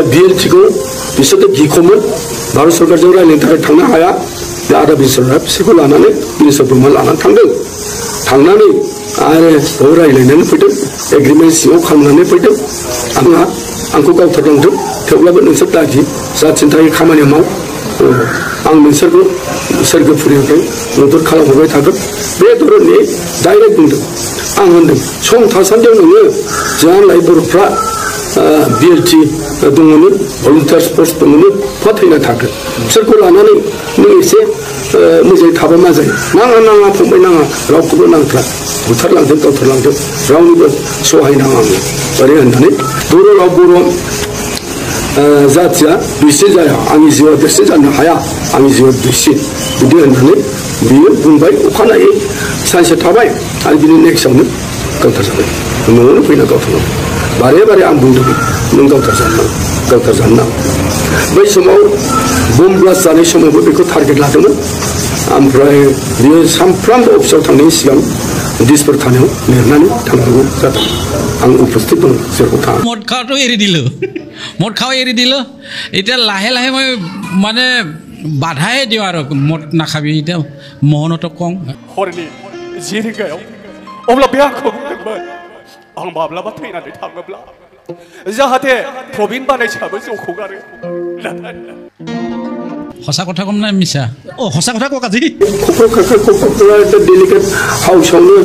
दा BLTखौ बिसोरथ' गिखौमोन भारत सरकारजों रायलायनो थाखाय थांनो हाया बे आदा बिसोरहा बिसोरखौ लानानै मिनिस्टार ब्रह्मआ लानानै थांदों थांनानै आरो रायलायनानै फैदों एग्रिमेन्ट सिङाव खालामनानै फैदों आंखौ गावथारनांदों थेवब्लाबो नोंसोर दागि जाथिनि थाखाय खामानि माव आं नोंसोरखौ सोरगोफुरिनिफ्राय मदद खालामहरबाय थागोन बे धरननि डाइरेक्ट बुंदों आं होनदों सम थासान्दियाव नोङो जोंहालाय बर'फ्रा BLT दङमोन भलुन्टियार्स फर्स दङमोन फोथायना थागोन बिसोरखौ लानानै नों एसे मोजाङै थाबा मा जायो नाङा फंबाय नाङा रावखौबो नांथ्रा बुथारलांदों गावथारलांदों रावनिबो सहाय नाङा आङो ओरै होननानै बर' राव बर' जाथिया दुइसिन जाया आंनि जिउआ देरसिन जानो हाया आंनि जिउआ दुइसिन बिदि होननानै बियो बुंबाय अखानायै सानसे थाबाय आरो बिनि नेक्स्टआवनो गावथार जाबाय न'आवनो फैना गावथारनांगौ बारे बारे आं बुंदोंमोन नों गावथार जानो नाङा बै समाव बम ब्लास्ट जानाय समावबो बेखौ टारगेट लादोंमोन ओमफ्राय बियो सानफ्रामबो अफिसाव थांनायनि सिगां दिसपुर थानायाव लिरनानै थांनांगौ जादों आं उपस्थित दं जेराव थाङा मद खाওয়াটো এৰি দিলো মদ খাওয়া এৰি দিলো এতিয়া লাহে লাহে মই মানে বাধাই দিওঁ আৰু মদ নাখাবি এতিয়া মোহনতো কং हरनि 10 रिंगायाव अब्ला बे आंखौ बुंदोंमोन आं माब्लाबा थैनानै थाङोब्ला जाहाथे प्रबिन बानायसाबो जौखौ गारो हसा কথা কম না মিছা हसा কথা কক আজি क'क्राझार একটা डेलिकेट हाउसावनो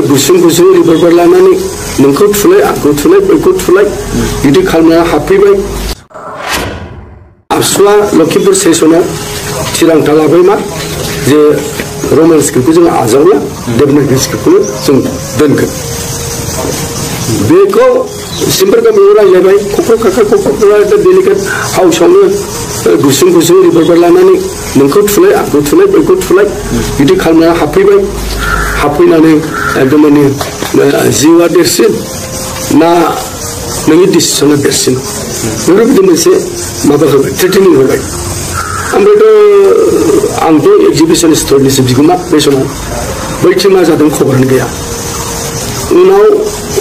गुसुं रिभल्भार लानानै नोंखौ थुलाय आंखौ थुलाय बैखौ थुलाय बिदि खालामनानै हाबफैबाय आसुआ लखिमपुर स्टेसनाव थिरांथा लाबाय मा जे रमान स्क्रिप्टखौ जों आजावला देबनागरि स्क्रिप्टखौनो जों दोनगोन बेखौ सिम्पोल गामियाव रायलायबाय क'क्राझार একটা डेलिकेट हाउसावनो गुसुं रिभल्भार लानानै नोंखौ थुलाय आंखौ थुलाय बैखौ थुलाय बिदि खालामनानै हाबफैनानै एकदमानि जिउआ देरसिन ना नोंनि डिसिसना देरसिन बेफोरबायदि मोनसे माबा होबाय थ्रेटेनिं होबाय ओमफ्रायथ' आंथ' एक्जिबिसन स्टरनिसो बिगोमा बे समाव बैथिं मा जादों खबरानो गैया उनाव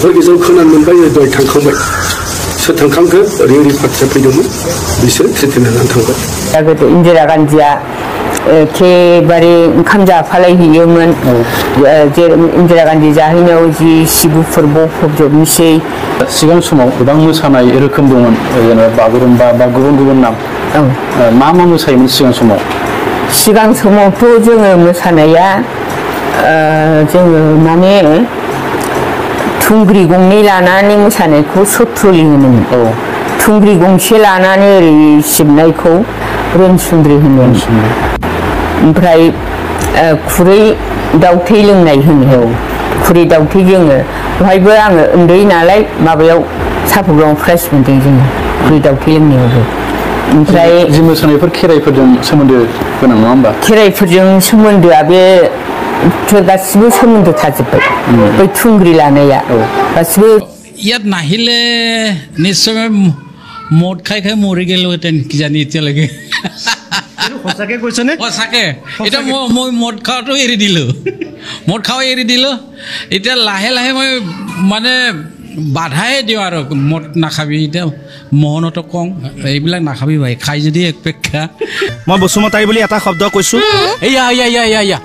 हर गेजेराव खोनानो मोनबाय दहाय थांखांबाय सोर थांखांखो ओरै पार्टिया फैदोंमोन बिसोर थ्रेटेनिं लानानै थांबाय इन्दिरा गान्धीया एखेबारे ओंखाम जाफालायहैयोमोन इन्दिरा गान्धी जाहैनायाव जि सिबुफोर बफबजोबनोसै सिगां समाव गोबां मोसानाय रोखोम दंमोन जेनेबा बागुरुम्बा बा गुबुन नाम मा मोसायोमोन सिगां समावथ' जोङो मोसानाया जोङो माने थुंग्रि गंनै लानानै मोसानायखौ सथ्रलि होनोमोन थुंग्रि गंसे लानानै ओरै सिबनायखौ रोनसुन्द्रि होनो ओमफ्राय खुरै दाउथै लोंनाय होनो खुरै दाउथै जोङो बेवहायबो आङो उन्दै नालाय माबायाव साफागुरियाव प्राइज मोनदों जोङो खुरै दाउथै लोंनायावबो ओमफ्राय जि मोसानायफोर खेराइफोरजों सोमोन्दो गोनां नङा होमबा खेराइफोरजों सोमोन्दोआ बे गासिबो सोमोन्दो थाजोब्बाय बै थुंग्रि लानाया गासिबो ইয়াত নাহিলে নিশ্চয় মদ খাই মৰি গেলোহেঁতেন কিজানি এতিয়ালৈকে সঁচাকে কৈছেনে সঁচাকে এতিয়া মই মদ খাওয়াটো এৰি দিলো এতিয়া লাহে লাহে মই মানে বাধাই দিওঁ আৰু মদ নাখাবি এতিয়া মোহনতো কং এইবিলাক নাখাবি ভাই খাই যদি এক পেক খা মই বসুমতাৰী বুলি এটা শব্দ কৈছো এয়া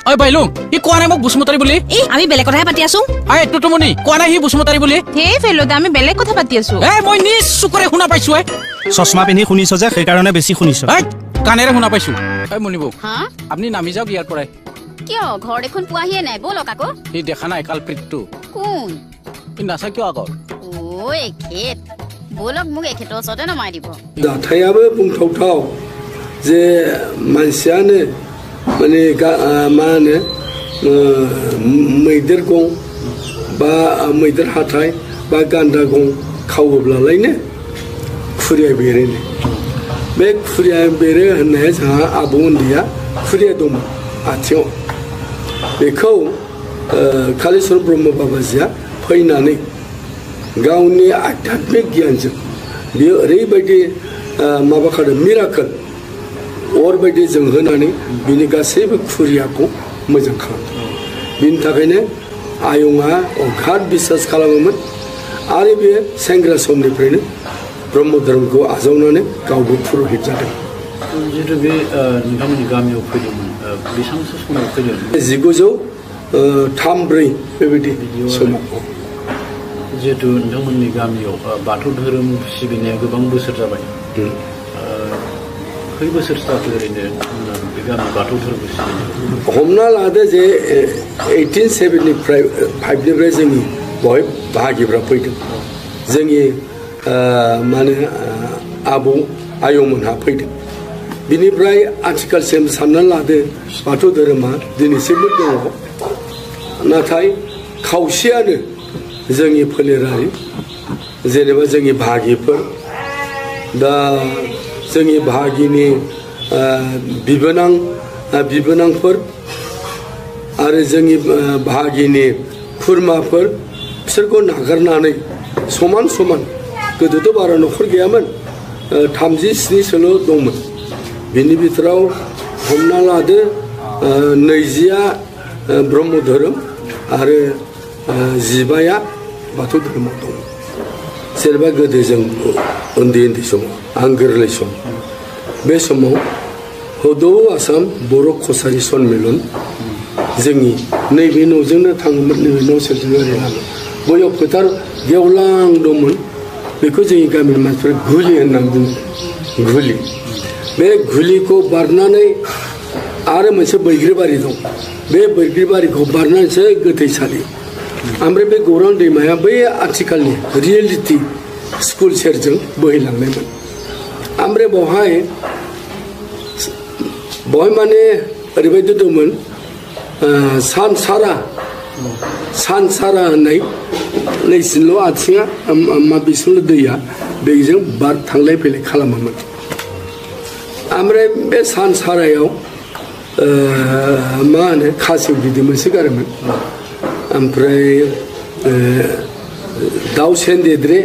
ঐ বাইলুং ই কোৱা নাই মোক বসুমতাৰী বুলি আমি বেলেগ কথাহে পাতি আছো এইটো তুমি কোৱা নাই হি বসুমতাৰী বুলি হে ফেলোদা আমি বেলেগ কথা পাতি আছো মই নিজ চকুৰে শুনা পাইছো চশমা পিন্ধি শুনিছ যে সেইকাৰণে বেছি শুনিছ কানেৰে শুনা পাইছো মনিবু আপুনি নামি যাওক ইয়াৰ পৰাই কিয় ঘৰ দেখোন পোৱাহিয়ে নাই বলক আকৌ ই দেখা নাই কালপ্ৰিতটো কোন ই নাচা কিয় আগৰ ঐ খেত বলক মোক এখেতৰ ওচৰতে নমাই দিব जाथायाबो बुंथावथाव जे मानसियानो माने मा होनो मैदेर गं बा मैदेर हाथाय बा गान्दा गं खावोब्लालायनो खुरिया बेरोनो बे खुरिया बेरो होननाया जोंहा आबौ उन्दैया खुरिया दंमोन आथिङाव बेखौ कालीचरण ब्रह्म बाबाजिया फैनानै गावनि आध्यात्मिक गियानजों बियो ओरैबायदि माबाखादों मिराकोल अर बायदि जोंहोनानै बिनि गासैबो खुरियाखौ मोजां खालामदों बिनि थाखायनो आयंआ अगाध बिसास खालामोमोन आरो बे सेंग्रा समनिफ्रायनो ब्रह्म धोरोमखौ आजावनानै गावबो पुरहित जादों। जिहेतु बे नोंथांमोननि गामियाव फैदोंमोन बेसेबांसो समाव फैदों? 1903-4 बेबायदि समाव। जिहेतु नोंथांमोननि गामियाव बाथौ धोरोम सिबिनाया गोबां बोसोर जाबाय। खै बोसोर जाखो ओरैनो बे गामि बाथौ धोरोमखौ सिबिनाय? हमना लादो जे 1875निफ्राय जोंनि बहाय बाहागिफ्रा फैदों। जोंनि माने आबौ आयंमोनहा फैदों। बिनिफ्राय आथिखालसिम सानना लादो बाथौ धोरोमा दिनैसिमबो दङ। नाथाय खावसेयानो जोंनि फोलेरारि जेनेबा जोंनि बाहागिफोर दा जोंनि बाहागिनि बिबोनांफोर आरो जोंनि बाहागिनि खुरमाफोर बिसोरखौ नागारनानै समान समान गोदोथ' बारा न'खर गैयामोन 37सोल' दंमोन। बिनि बिथोराव हमना लादो 20आ ब्रह्म धोरोम आरो 15आ बाथौ धोरोमाव दं। जेनेबा गोदो जों उन्दै समाव आं गोरलै सम बे समाव हदौ आसाम बर' कसारि सन्मेलन जोंनि नैबे न'जोंनो थाङोमोन। नैबे न' सेरजोंनो ओरैनो बैयाव फोथार गेवलां दंमोन। बेखौ जोंनि गामिनि मानसिफोरा गुलि होननानै बुङो। गुलि बे गुलिखौ बारनानै आरो मोनसे बैग्रिबारि दं। बे बैग्रिबारिखौ बारनानैसो गोथैसालि। ओमफ्राय बे गौरां दैमाया बै आथिखालनि रियेलिटि स्कुल सेरजों बोहैलांनायमोन। ओमफ्राय बेवहाय माने ओरैबायदि दंमोन सानसारा होननाय नैसिनल' आथिङा बिसिनल' दैया बेजों बार थांलाय फैलाय खालामोमोन। ओमफ्राय बे सानसारायाव मा होनो खासेव बिदै मोनसो गारोमोन। ओमफ्राय दाउ सेनदेद्रे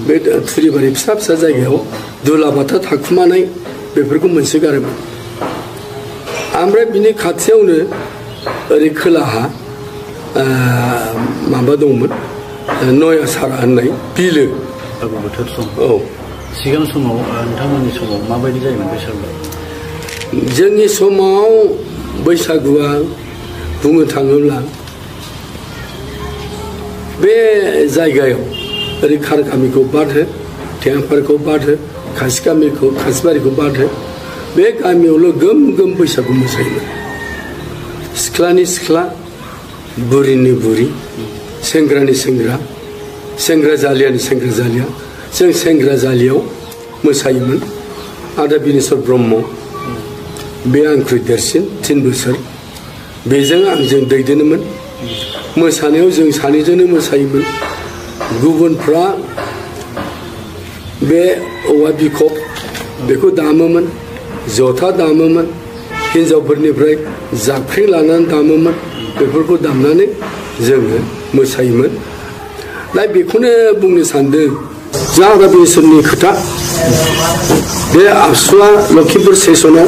बे थुरिबारि फिसा फिसा जायगायाव दुलाबाथा थाखुमानाय बेफोरखौ मोनसो गारोमोन। ओमफ्राय बिनि खाथियावनो ओरै खोलाहा माबा दंमोन नयासारा होननाय बिलो। बोथोर सम औ सिगां समाव नोंथांमोननि समाव माबायदि जायोमोन बैसागु? जोंनि समाव बैसागुआ बुंनो थाङोब्ला बे जायगायाव ओरै खार गामिखौ बारहो थेङापारखौ बारहो खासिबारिखौ बारहो बे गामियावल' गोम गोम बैसागु मोसायोमोन। सिख्लानि सिख्ला बुरिनि बुरि सेंग्रानि सेंग्रा जालियानि सेंग्रा जालिया जों सेंग्रा जालियाव मोसायोमोन। आदा बिनेस्वर ब्रह्म बे आंख्रुइ देरसिन 3 बोसोर बेजों आंजों दैदेनोमोन। मोसानायाव जों सानैजोंनो मोसायोमोन। गुबुनफ्रा बे औवा बिखब बेखौ दामोमोन, जथा दामोमोन, हिन्जावफोरनिफ्राय जाबख्रिं लानानै दामोमोन। बेफोरखौ दामनानै जोङो मोसायोमोन। दा बेखौनो बुंनो सानदों जोंहा आदा बिनेस्वरनि खोथा। बे आबसुआ लखिमपुर सेसनाव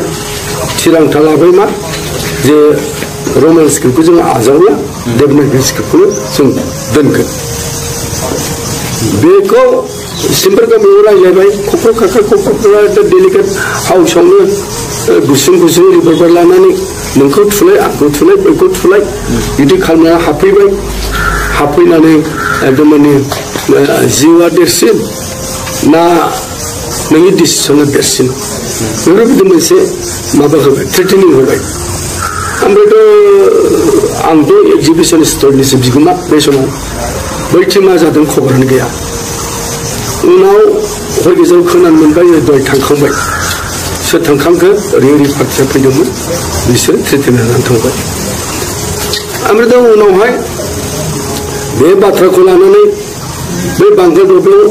थिरांथा लाबाय मा जे रमान स्क्रिप्टखौ जों आजावला देबनागरि स्क्रिप्टखौनो जों दोनगोन। बेखौ सिम्पोल गामियाव रायज्लायबाय क'क्राझार डेलिगेट हाउसआवनो गुसुं रिपर्टार लानानै नोंखौ थुलाय आंखौ थुलाय बेखौ थुलाय बिदि खालामना हाबफैनानै एकदमानि जिउआ देरसिन ना नोंनि डिसिसना देरसिन बेफोरबायदि मोनसे माबा होबाय थ्रेटेनिं होबाय। ओमफ्रायथ' आंथ' एक्जिबिसन स्टरनिसो बिगोमा बे समाव बैथिं मा जादों खबरानो गैया। उनाव हय गेजेराव खोनानो मोनबाय दहाय थांखांबाय। सोर थांखांखो ओरै पार्टिया फैदोंमोन बिसोर थ्रेटेनिं होनानै थांबाय। ओमफ्राय दा उनावहाय बे बाथ्राखौ लानानै बै बांगाल दरबाराव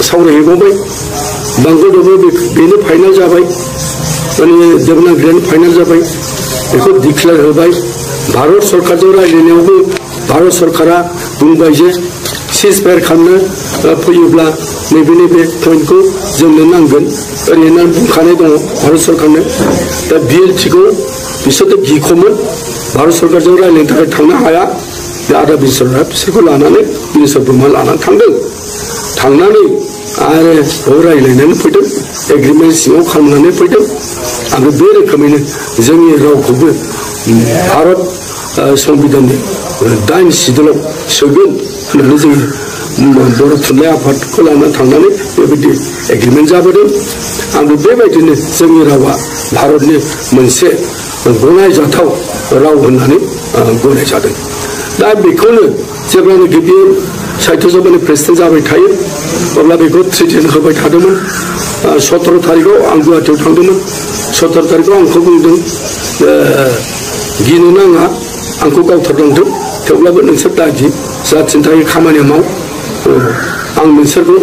सावरायहैबावबाय। बांगाल दरबाराव बेनो फाइनाल जाबाय माने देबनागरियानो फाइनाल जाबाय। बेखौ डिक्लेयार होबाय। भारत सरकारजों रायज्लायनायावबो भारत सरकारा बुंबाय जे सिजफायार खालामनो फैयोब्ला नैबे पइन्टखौ जोंनो नांगोन ओरै होननानै बुंखानाय दङ भारत सरकारनो। दा BLTखौ बिसोरथ' गिख'मोन भारत सरकारजों रायज्लायनो थाखाय थांनो हाया। बे आदा बिनेस्वरा बिसोरखौ लानानै बिनेस्वर ब्रह्मआ लानानै थांदों। थांनानै आरो रायलायनानै फैदों एग्रिमेन्ट सिङाव खालामनानै फैदों आरो बे रोखोमैनो जोंनि रावखौबो भारत संबिधाननि 8 सिदुलाव सोगोन होननानै जोङो बर' थुनलाइ आफादखौ लानानै थांनानै बेबायदि एग्रिमेन्ट जाबोदों आरो बेबायदिनो जोंनि रावा भारतनि मोनसे गनायजाथाव राव होननानै गनायजादों दा बेखौनो जेब्लानाखि बे साहित्य सभानि प्रेसिडेन्ट जाबाय थायो अब्ला बेखौ ट्रिटमेन्ट होबाय थादोंमोन 17 तारिखआव आं गुवाहाटीयाव थांदोंमोन 17 तारिखआव आंखौ बुंदों गिनो नाङा आंखौ गावथारनांदों थेवब्लाबो नोंसोर दागि जाथिनि खामानि माव आं नोंसोरखौ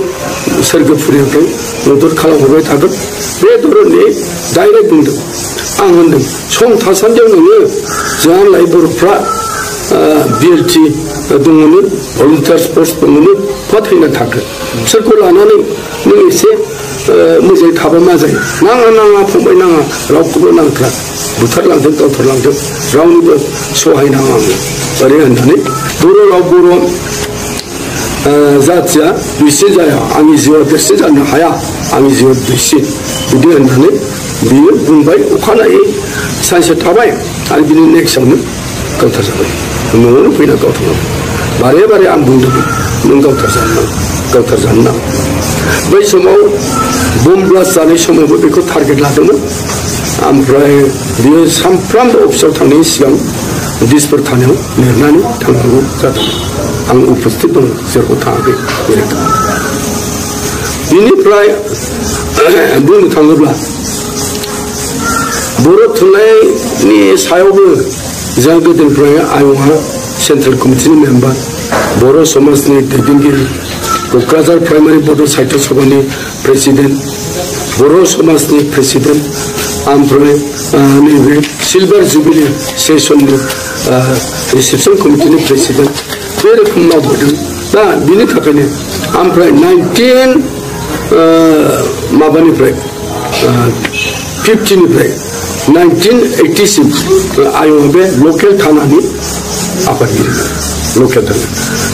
सोरगोफुरिनिफ्राय मदद खालामहरबाय थागोन बे धरननि डाइरेक्ट बुंदों आं होनदों सम थासान्दियाव नोङो जोंहालाय बर'फ्रा बिएलटि दङनो भलुन्टियार्स फर्स दङनो फाथैना थाखो बिसोरखौ लानानै नों एसे मोजाङै थाबा मा जायो नाङा नाङा फंबाय नाङा रावखौबो नांथ्रा बुथारलांदों गावथारलांदों रावनिबो सहाय नाङा आङो ओरै होननानै बर' राव बर' जाथिया दुइसिन जाया आंनि जिउआव देरसिन जानो हाया आंनि जिउआव दुइसिन बिदि होननानै बियो बुंबाय अखानायै सानसे थाबाय आरो बिनि नेक्स्टआवनो गावथार जाबाय न'आवनो फैना गावथारनांगौ बारे बारे आं बुंदोंमोन नों गावथार जानो नाङा बै समाव बम ब्लास्ट जानाय समावबो बेखौ टारगेट लादोंमोन ओमफ्राय बियो सानफ्रामबो अफिसाव थांनायनि सिगां दिसपुर थानायाव लिरनानै थांनांगौ जादोंमोन आं उपस्थित दं जेराव थाङाखै बे रोखोम बिनिफ्राय बुंनो थाङोब्ला बर' थुनलाइनि सायावबो जों गोदोनिफ्राय आयंआ सेन्ट्रेल कमिटिनि मेम्बार बर' समाजनि दैदेनगिरि क'क्राझार प्राइमारि बड' साहित्य सभानि प्रेसिडेन्ट बर' समाजनि प्रेसिडेन्ट ओमफ्राय नैबे सिलभार जुबिलि सेसननि रिसेपसन कमिटिनि प्रेसिडेन्ट बे रोखोम मावबोदों दा बिनि थाखायनो ओमफ्राय 1950निफ्राय 1980सिम आयंआ बे लकेल थानानि आफादगिरि लकेल थाना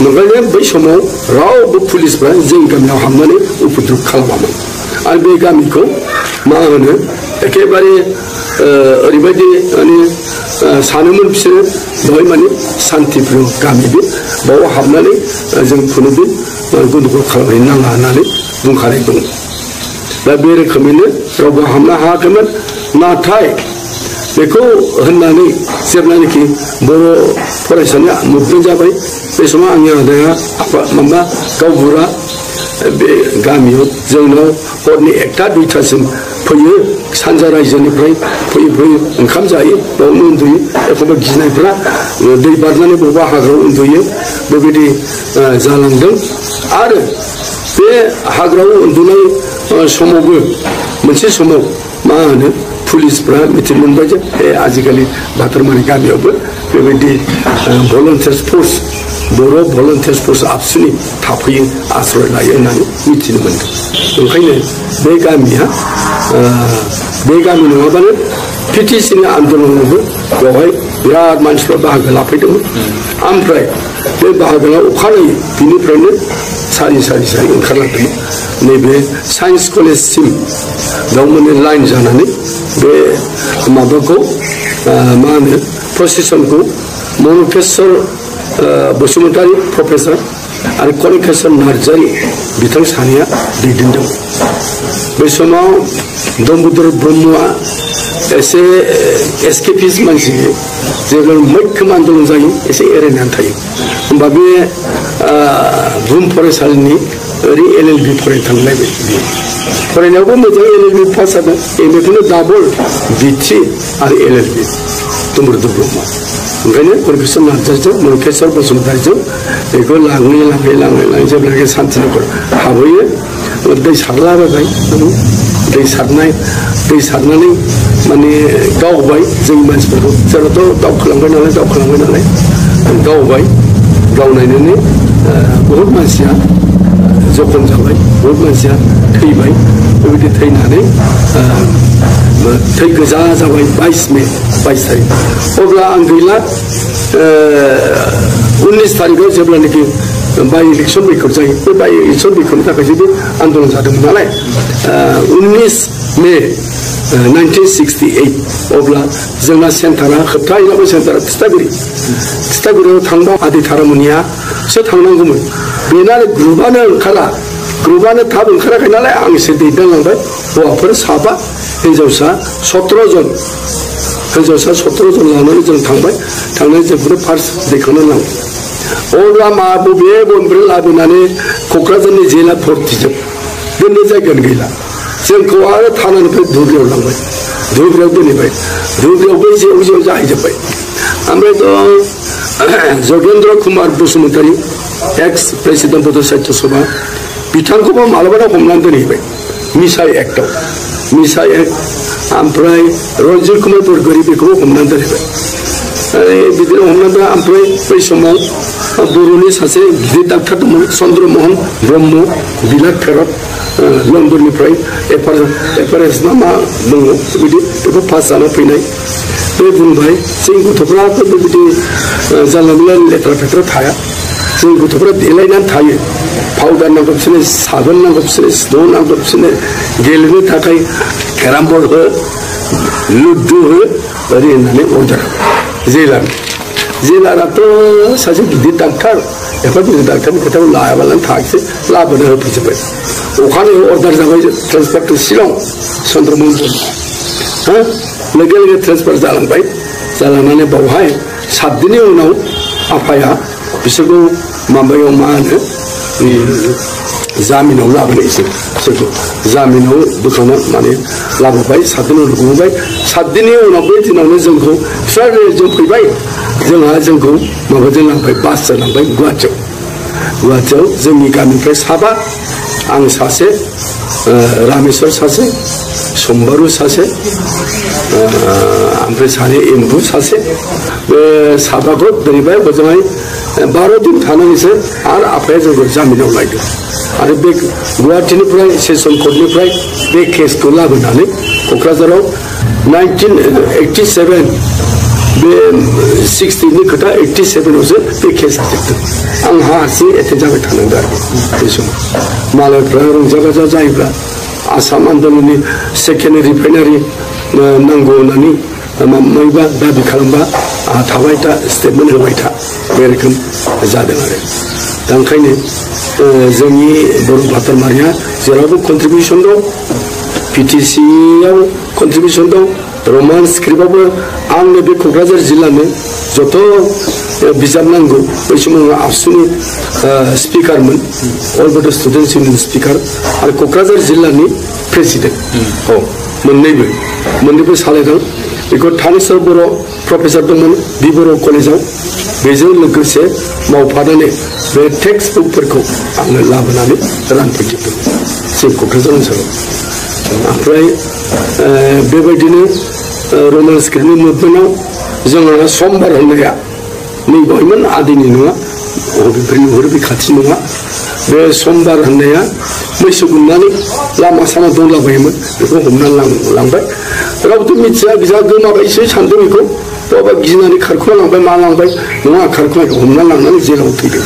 ओंखायनो बै समाव रावबो पुलिसफ्रा जोंनि गामियाव हाबनानै उपद्रब खालामामोन आरो बे गामिखौ मा होनो एखेबारे ओरैबायदि माने सानोमोन बिसोरो बेवहाय माने सान्तिपुर गामि बे बाव हाबनानै जों खुनुदिन गन्दगल खालामनो नाङा होननानै बुंखानाय दं दा बे रोखोमैनो रावबो हाबनो हायाखैमोन नाथाय बेखौ होननानै जेब्लानाखि बर' फरायसालिया मुभमेन्ट जाबाय बे समाव आंनि आदाया माबा गावबुरा बे गामियाव जोंनाव हरनि 1टा-2टासिम फैयो सानजा रायजोनिफ्राय फैयै ओंखाम जायो बावनो उन्दुयो एखनबा गिनायफ्रा दै बारनानै बबेबा हाग्रायाव उन्दुयो बेबायदि जालांदों आरो बे हाग्रायाव उन्दुनाय समावबो मोनसे समाव मा होनो पुलिसफ्रा मिथिनो मोनबाय जे आजिखालि बाथरमारि गामियावबो बेबायदि भलन्टियार्स फर्स बर' भलन्टियार्स फर्स आबसुनि थाफैयो आश्रय लायो होननानै मिथिनो मोनदों ओंखायनो बे गामिया बे गामि नङाबानो पिटिसिनि आन्दलनावबो बेवहाय बिराद मानसिफ्रा बाहागो लाफैदोंमोन ओमफ्राय बे बाहागोआव अखानायै बिनिफ्रायनो सारि ओंखारलांदोंमोन नैबे साइन्स कलेजसिम बेयाव माने लाइन जानानै बे माबाखौ मा होनो प्रसेसनखौ मनकेश्वर बसुमतारी प्रफेसर आरो कनिकेश्वर नार्जारी बिथां सानैया दैदेनदों बे समाव दम्बुधर ब्रह्मआ एसे एसकेपिस्ट मानसि जेब्ला मैखोम आन्दलन जायो एसे एरायनानै थायो होमबा बे बुहुम फरायसालिनि ओरै LLB फरायनो थांलायबाय फरायनायावबो मोजां LLB पास जादों एमएखौनो डाबल B3 आरो LLB दम्बुधर ब्रह्म ओंखायनो कनिकेश्वर नार्जारीजों मनकेश्वर बसुमतारीजों बेखौ लाङै जेब्लानाखि शान्तिनगर हाबहैयो दै सारलाबायबाय दै सारनानै माने गावबाय जोंनि मानसिफोरखौ जेरावथ' दावखोलांबाय नालाय गावबाय गावनायनानै बहुत मानसिया जखम जाबाय बहुत मानसिया थैबाय बेबायदि थैनानै थै गोजा जाबाय 22 मे 22 तारिख अब्ला आं गैला 19 तारिखआव जेब्लानाखि बाय इलेक्शन बिखर जायो बे बाय इलेक्शन बिखरनि थाखाय जेबो आन्दोलन जादोंमोन नालाय 19 मे 1968 अब्ला जोंना सेन्टारा होबथाहैनांगौ सेन्टारा तितागुरियाव थांबा आदै थारामोनिया सो थांनांगौमोन बेना ग्रुपआनो ओंखारा ग्रुपआनो थाब ओंखाराखै नालाय आं एसे दैदेनलांबाय हौवाफोर 7 हिन्जावसा 17 जन हिन्जावसा 17 जन लानानै जों थांबाय थांनानै जोंखौनो फार्स्ट दैखांनानै लांबाय अब्ला मा बबे बनब्रै लाबोनानै क'क्राझारनि जेला भर्तिजों दोननो जायगायानो गैला जोंखौ आरो थानानिफ्राय धुबुरियाव लांबाय धुबुरियाव दोनहैबाय धुबुरियावबो जेव जेव जाहैजोब्बाय ओमफ्रायथ' जगेन्द्र कुमार बसुमतारी एक्स प्रेसिडेन्ट बड' साहित्य सभा बिथांखौबो मालाबानो हमनानै दोनहैबाय मिसा एक्टआव मिसा एक्ट ओमफ्राय रन्जित कुमार बरग'यारि बेखौबो हमनानै दोनहैबाय बिदिनो हमनानै ओमफ्राय बै समाव बर'नि सासे गिदिर डाक्टार दंमोन चन्द्रमोहन ब्रह्म बिलाट फेरत लन्दननिफ्राय एफारेस्ट ना मा दङ बिदि बेखौ पास जाना फैनाय बे बुंबाय जों गथ'फ्राथ' बेबायदि जानला मोनला लेथ्रा फेथ्रा थाया जों गथ'फ्रा देलायनानै थायो पाउडार नांगौ बिसोरनो साबोन नांगौ बिसोरनो स्नो नांगौ बिसोरनो गेलेनो थाखाय केराम बर्ड हो लुडु हो ओरै होननानै अर्डार जेलाराथ' सासे गिदिर डाक्टार एफा गिदिर डाक्टारनि खोथाखौ लायाबालानो थाखिसै लाबोनो होफैजोब्बाय अखानायै अर्डार जाबाय ट्रेन्सफार टु शिलं चन्द्रमोहन ब्रह्म लोगो लोगो ट्रेन्सफार जालांबाय जालांनानै बावहाय 7 दिननि उनाव आफाया बिसोरखौ माबायाव मा होनो जामिनाव लाबोनायसै बिसोरखौ जामिनाव बोखांना माने लाबोबाय 7 दिन उनाव गबोबाय 7 दिननि उनाव बे दिनावनो जोंखौ फिसा रेलजों फैबाय जोंखौ माबाजों लांबाय बासजों लांबाय गुवाहाटियाव जोंनि गामिनिफ्राय 7 आं सासे रामेश्वर सासे सम्बारु सासे ओमफ्राय सानै एम्बु सासे बे 7खौ दोनहैबाय हजोंहाय 12 दिन थानानैसो आरो आफाया जोंखौ जामिनाव लायदों आरो बे गुवाहाटिनिफ्राय सेसन कर्टनिफ्राय बे केसखौ लाबोनानै क'क्राझाराव 1987 बे 60नि खोथा 87आवसो बे केसआ जोबदों आं हारसिं एटेन्ड जाबाय थानांदों आरो बे समाव मालायफ्रा रंजा बाजा जायोब्ला आसाम आन्दलननि सेकेन्ड रिफाइनारि नांगौ होननानै माबा दाबि खालामबा आंहा थाबाय था स्टेटमेन्ट होबाय था बे रोखोम जादों आरो दा ओंखायनो जोंनि बर' भातारमारिया जेरावबो कन्ट्रिबिउसन दं पिटिसियाव कन्ट्रिबिउसन दं रमान स्क्रिप्टआवबो आंनो बे क'क्राझार जिल्लानो जथ' बिजाब नांगौ बै समाव आबसुनि स्पिकारमोन अल बड' स्टुडेन्टस इउनियन स्पिकार आरो क'क्राझार जिल्लानि प्रेसिडेन्ट मोननैबो सालायदों बेखौ थानेश्वर बर' प्रफेसार दंमोन बि बर' कलेजाव बेजों लोगोसे मावफानानै बे टेक्सट बुकफोरखौ आङो लाबोनानै रानफैजोबदों जों क'क्राझार ओनसोलाव ओमफ्राय बेबायदिनो रमान स्क्रिप्टनि मुभमेन्टआव जोंहा समबार होननाया नैबावहायमोन आदैनि नङा हरबि खाथि नङा बे समबार होननाया मैसो गुमनानै लामा सामा दंलाबायोमोन बेखौ हमनानै लांबाय रावबोथ' मिथिया बिजा गोमाबायसो सानदों बेखौ बहाबा गिनानै खारखुना लांबाय मा लांबाय नङा खारखुना हमना लांनानै जेलाव थैदों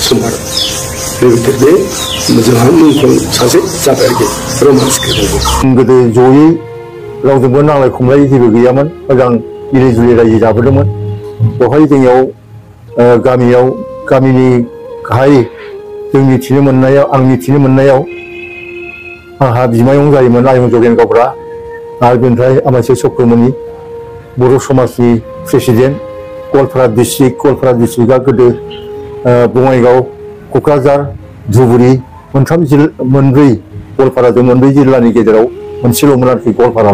समबार बे जोंहा मुंख्लं सासे जाबाय आरोखि रमान स्क्रिप्टआवबो गोदो जयै रावजोंबो नांलाय खमलाय जेबो गैयामोन मोजां मिलि जुलि रायजो जाबोदोंमोन बेवहाय जोंनियाव गामिनि गाहाय जों मिथिनो मोननायाव आं मिथिनो मोननायाव आंहा बिमायं जायोमोन आयं जगेन गावब्रा आरो बेनिफ्राय आमाइसो चक्रमणि बर' समाजनि प्रेसिडेन्ट गवालपारा डिस्ट्रिक्टआ गोदो बङाइगाव क'क्राझार धुबुरी मोनब्रै गवालपाराजों मोनब्रै जिल्लानि गेजेराव मोनसेल'मोन आरोखि गवालपारा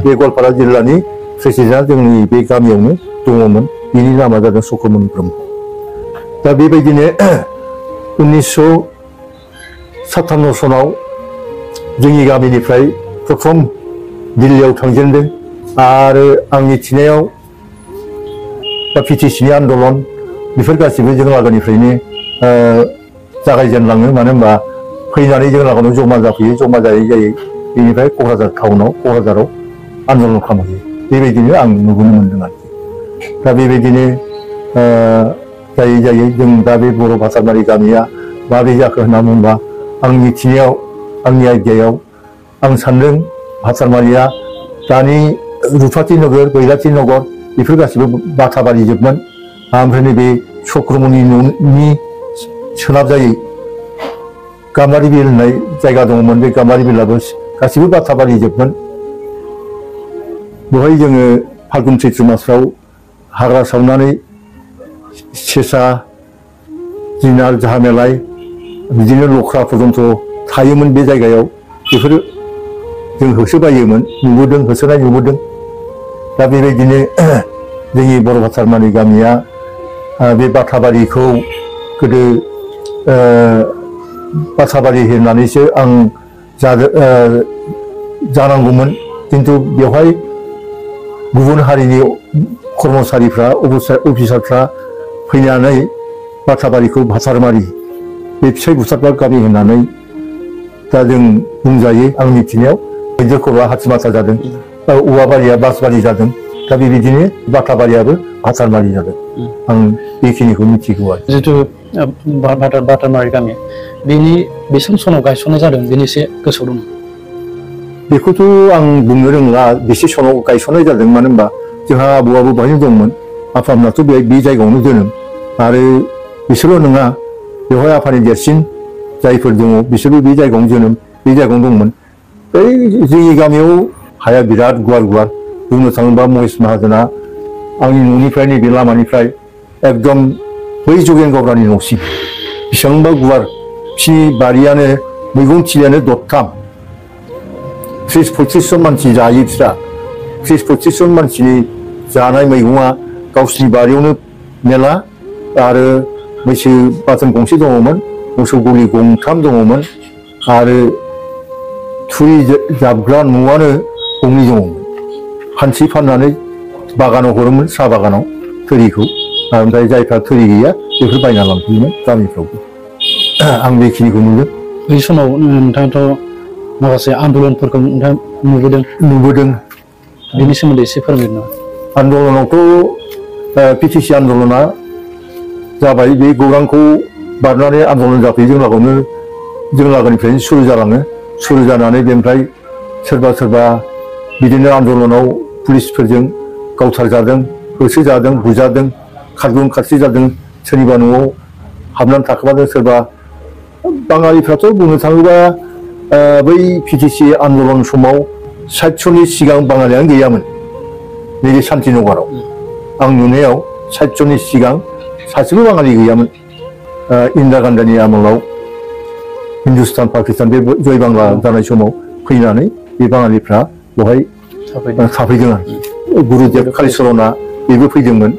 बे गवालपारा जिल्लानि प्रेसिडेन्टआ जोंनि बे गामियावनो दङमोन बिनि नामा जादों चक्रमणि ब्रह्म दा बेबायदिनो 1957 सनाव जोंनि गामिनिफ्राय प्रथम दिल्लीयाव थांजेनदों आरो आं मिथिनायाव दा पिटिसिनि आन्दलन बेफोर गासिबो जों लागोनिफ्रायनो जागायजेनलाङो मानो होनबा फैनानै जों लागोनाव जमा जाफैयो जमा जायै बेनिफ्राय क'क्राझाराव आन्दलन खालामहैयो बेबायदिनो आं नुबोनो मोन्दों आरोखि दा बेबायदिनो जायै जायै जों दा बे बर' भासारमारि गामिया माबोरै जाखो होनना बुङोबा आं मिथिनायाव आंनि आइडियायाव आं सान्दों भासारमारिया दानि रुपाथि नगर बैराथि नगर बेफोर गासिबो बाथाबारि जोबमोन ओमफ्राय नैबे चक्रमनि न'नि सोनाब जायै गाम्बारि बिल होननाय जायगा दङमोन बे गाम्बारि बिलाबो गासिबो बाथाबारि जोबमोन बेवहाय जोङो फाल्गुन चैत्र मासफ्राव हाग्रा सावनानै सेसा जिनार जाहामेलाय बिदिनो लख्रा पर्यन्त थायोमोन बे जायगायाव बेफोरो जों होसोबायोमोन नुबोदों होसोनाय नुबोदों दा बेबायदिनो जोंनि बर' भासारमारि गामिया बे बाथाबारिखौ गोदो बाथाबारि होननानैसो आं जानांगौमोन खिन्थु बेवहाय गुबुन हारिनि कर्मचारिफ्रा अफिसारफ्रा फैनानै बाथाबारिखौ भासारमारि बे फिसाइ बुथारग्रा गामि होननानै दा जों बुंजायो आं मिथिनायाव मैदेर खर'आ हाथिमाथा जादों औवाबारिया बासबारि जादों दा बेबायदिनो बाथाबारियाबो भासारमारि जादों आं बेखिनिखौ मिथिगौ आरो जितु बाथारमारि गामि बेनि बेसेबां सनाव गायसननाय जादों बेनि एसे गोसोआव दं बेखौथ' आं बुंनो रोंला बेसे सनाव गायसननाय जादों मानो होनबा जोंहा आबौआबो बाहायनो दंमोन आफामोनाथ' बे जायगायावनो जोनोम आरो बिसोरल' नङा बेवहाय आफानि देरसिन जायफोर दङ बिसोरबो बे जायगायावनो जोनोम बे जायगायावनो दंमोन बै जोंनि गामियाव हाया बिराद गुवार गुवार बुंनो थाङोबा महेश माहाजोना आंनि न'निफ्राय नैबे लामानिफ्राय एकदम बै जगेन गावरानि न'सिम बेसेबांबा गुवार बिसिनि बारियानो मैगं थिलियानो दरथाम 30-35 जन मानसि जायो बिस्रा 30-35 जन मानसिनि जानाय मैगङा गावसिनि बारियावनो मेला आरो मैसो बाथोन गंसे दङमोन मोसौ गलि गंथाम दङमोन आरो थुरि जाबग्रा न'आनो गंनै दङमोन फानसि फाननानै बागानाव हरोमोन साहा बागानाव थोरिखौ ओमफ्राय जायफ्रा थोरि गैया बेफोर बायना लांफैयोमोन गामिफ्रावबो आं बेखिनिखौ नुदों बै समाव नोंथाङाथ' माखासे आन्दलनफोरखौ नोंथां नुबोदों बेनि सोमोन्दै एसे फोरमायनो आन्दलनावथ' पिटिसि आन्दलना जाबाय बे गौरांखौ बारनानै आन्दलन जाफैयो जों लागोनिफ्रायनो सुरु जालाङो सुरु जानानै बेनिफ्राय सोरबा सोरबा बिदिनो आन्दलनाव पुलिसफोरजों गावथारजादों होसोजादों बुजादों खारगुं खारसि जादों सोरनिबा न'आव हाबनानै थाखोमादों सोरबा बाङालिफ्राथ' बुंनो थाङोबा बै पिटिसि आन्दलन समाव 60 जननि सिगां बाङालियानो गैयामोन नैबे शान्तिनगराव आं नुनायाव 60 जननि सिगां सासेबो बाङालि गैयामोन इन्दिरा गान्धीनि आमोलाव हिन्दुस्तान पाकिस्तान बे जय बांला जानाय समाव फैनानै बे बाङालिफ्रा बेवहाय थाफैदों आरो गुरुदेब कालिचरना बेबो फैदोंमोन